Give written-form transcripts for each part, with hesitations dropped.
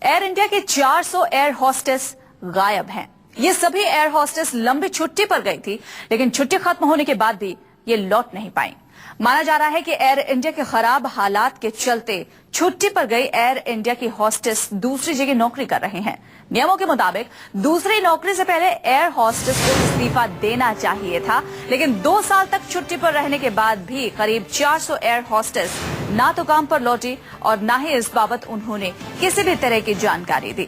Air India के 400 air hostess गायब हैं। ये सभी एयर होस्टेस लंबी छुट्टी पर गई थी, लेकिन छुट्टी खत्म होने के बाद भी ये लौट नहीं पाई। माना जा रहा है कि एयर इंडिया के खराब हालात के चलते छुट्टी पर गई एयर इंडिया की होस्टेस दूसरी जगह नौकरी कर रहे हैं। नियमों के मुताबिक दूसरी नौकरी से पहले एयर होस्टेस को इस्तीफा देना चाहिए था, लेकिन 2 साल तक छुट्टी पर रहने के बाद भी करीब 400 एयर होस्टेस ना तो काम पर लौटी और ना ही इस बाबत उन्होंने किसी भी तरह की जानकारी दी।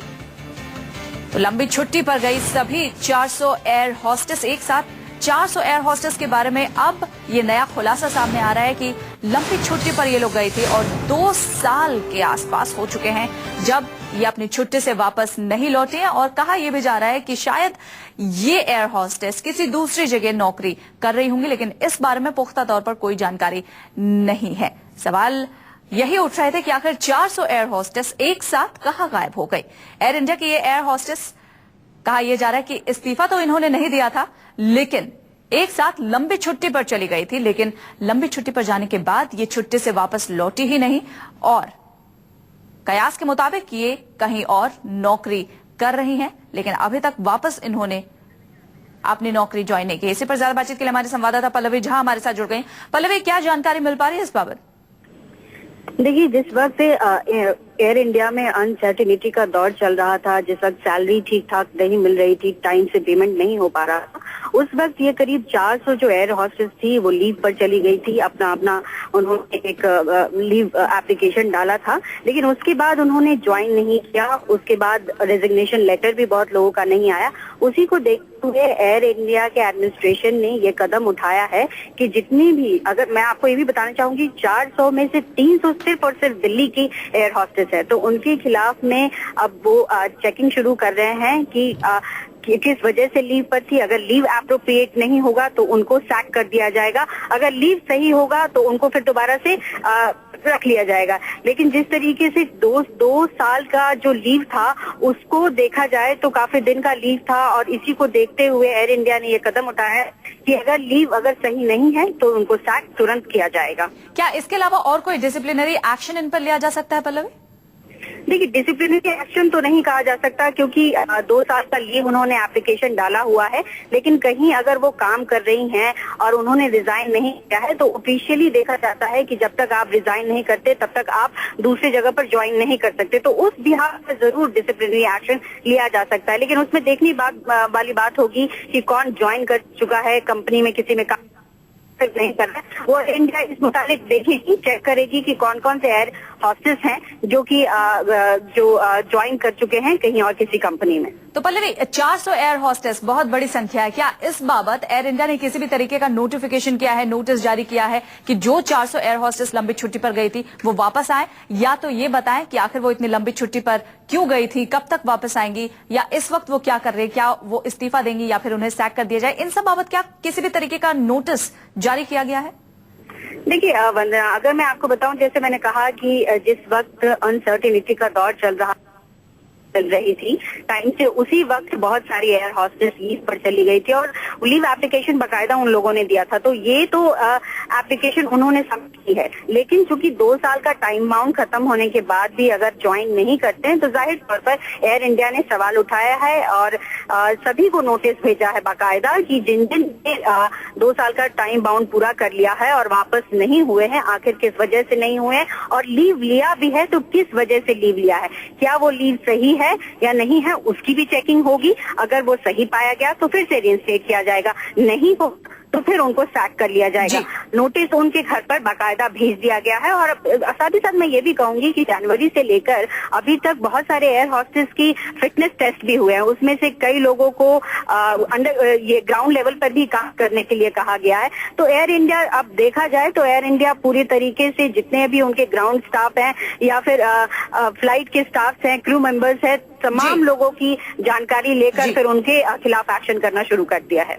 तो लंबी छुट्टी पर गई सभी 400 एयर होस्टेस एक साथ 400 एयर होस्टेस के बारे में अब ये नया खुलासा सामने आ रहा है कि लंबी छुट्टी पर ये लोग गए थे और 2 साल के आसपास हो चुके हैं जब ये अपनी छुट्टी से वापस नहीं लौटे हैं। और कहा यह भी जा रहा है कि शायद ये एयर होस्टेस किसी दूसरी जगह नौकरी कर रही होंगी, लेकिन इस बारे में पुख्ता तौर पर कोई जानकारी नहीं है। सवाल यही उठ रहे थे कि आखिर 400 एयर होस्टेस एक साथ कहां गायब हो गई। एयर इंडिया की ये एयर होस्टेस, कहा यह जा रहा है कि इस्तीफा तो इन्होंने नहीं दिया था, लेकिन एक साथ लंबी छुट्टी पर चली गई थी, लेकिन लंबी छुट्टी पर जाने के बाद ये छुट्टी से वापस लौटी ही नहीं और कयास के मुताबिक ये कहीं और नौकरी कर रही हैं, लेकिन अभी तक वापस इन्होंने अपनी नौकरी ज्वाइन नहीं की। इसी पर ज्यादा बातचीत के लिए हमारे संवाददाता पल्लवी झा हमारे साथ जुड़ गई। पल्लवी, क्या जानकारी मिल पा रही है इस बाबत? देखिए, जिस वक्त एयर इंडिया में अनसर्टिनिटी का दौर चल रहा था, जिस वक्त सैलरी ठीक ठाक नहीं मिल रही थी, टाइम से पेमेंट नहीं हो पा रहा था, उस वक्त ये करीब 400 जो एयर होस्टेस थी वो लीव पर चली गई थी। अपना उन्होंने एक लीव एप्लीकेशन डाला था, लेकिन उसके बाद उन्होंने ज्वाइन नहीं किया। उसके बाद रेजिग्नेशन लेटर भी बहुत लोगों का नहीं आया। उसी को देखते हुए एयर इंडिया के एडमिनिस्ट्रेशन ने ये कदम उठाया है कि जितनी भी, अगर मैं आपको ये भी बताना चाहूंगी, 400 में से 300 सिर्फ और सिर्फ दिल्ली की एयर होस्टेस है, तो उनके खिलाफ में अब वो चेकिंग शुरू कर रहे हैं कि किस वजह से लीव पर थी। अगर लीव एप्रोप्रिएट नहीं होगा तो उनको सैक कर दिया जाएगा, अगर लीव सही होगा तो उनको फिर दोबारा से रख लिया जाएगा। लेकिन जिस तरीके से 2 साल का जो लीव था उसको देखा जाए तो काफी दिन का लीव था, और इसी को देखते हुए एयर इंडिया ने ये कदम उठाया है कि अगर लीव सही नहीं है तो उनको सैक तुरंत किया जाएगा। क्या इसके अलावा और कोई डिसिप्लिनरी एक्शन इन पर लिया जा सकता है पल्लवी? देखिए, डिसिप्लिनरी एक्शन तो नहीं कहा जा सकता, क्योंकि 2 साल का लीव उन्होंने एप्लीकेशन डाला हुआ है, लेकिन कहीं अगर वो काम कर रही हैं और उन्होंने रिजाइन नहीं किया है तो ऑफिशियली देखा जाता है कि जब तक आप रिजाइन नहीं करते तब तक आप दूसरी जगह पर ज्वाइन नहीं कर सकते। तो उस बिहार पर जरूर डिसिप्लिनरी एक्शन लिया जा सकता है, लेकिन उसमें देखने वाली बात होगी कि कौन ज्वाइन कर चुका है कंपनी में, किसी में काम नहीं कर रहा है। वो इंडिया इस मुताबिक देखेगी, चेक करेगी कि कौन कौन से एयर होस्टेस हैं जो ज्वाइन कर चुके हैं कहीं और किसी कंपनी में। तो पल्लवी, 400 एयर होस्टेस बहुत बड़ी संख्या है। क्या इस बाबत एयर इंडिया ने किसी भी तरीके का नोटिफिकेशन किया है, नोटिस जारी किया है कि जो 400 एयर होस्टेस लंबी छुट्टी पर गई थी वो वापस आए, या तो ये बताएं कि आखिर वो इतनी लंबी छुट्टी पर क्यों गई थी, कब तक वापस आएंगी, या इस वक्त वो क्या कर रहे हैं, क्या वो इस्तीफा देंगी या फिर उन्हें सैक कर दिया जाए? इन सब बाबत क्या किसी भी तरीके का नोटिस जारी किया गया है? देखिए वंदना, अगर मैं आपको बताऊं, जैसे मैंने कहा कि जिस वक्त अनसर्टिनिटी का दौर चल रही थी, टाइम से उसी वक्त बहुत सारी एयर होस्टेस लीव पर चली गई थी और लीव एप्लीकेशन बकायदा उन लोगों ने दिया था, तो ये तो एप्लीकेशन उन्होंने सबमिट की है। लेकिन चूंकि 2 साल का टाइम बाउंड खत्म होने के बाद भी अगर ज्वाइन नहीं करते हैं तो जाहिर तौर पर एयर इंडिया ने सवाल उठाया है और सभी को नोटिस भेजा है बाकायदा कि जिन 2 साल का टाइम बाउंड पूरा कर लिया है और वापस नहीं हुए हैं, आखिर किस वजह से नहीं हुए हैं, और लीव लिया भी है तो किस वजह से लीव लिया है, क्या वो लीव सही है या नहीं है, उसकी भी चेकिंग होगी। अगर वो सही पाया गया तो फिर से रिइंस्टेट किया जाएगा, नहीं हो तो फिर उनको सैक कर लिया जाएगा। नोटिस उनके घर पर बाकायदा भेज दिया गया है। और साथ ही साथ मैं ये भी कहूंगी कि जनवरी से लेकर अभी तक बहुत सारे एयर होस्टेस की फिटनेस टेस्ट भी हुए हैं, उसमें से कई लोगों को ये ग्राउंड लेवल पर भी काम करने के लिए कहा गया है। तो एयर इंडिया, अब देखा जाए तो एयर इंडिया पूरी तरीके से जितने भी उनके ग्राउंड स्टाफ हैं या फिर फ्लाइट के स्टाफ हैं, क्रू मेंबर्स हैं, तमाम लोगों की जानकारी लेकर फिर उनके खिलाफ एक्शन करना शुरू कर दिया है।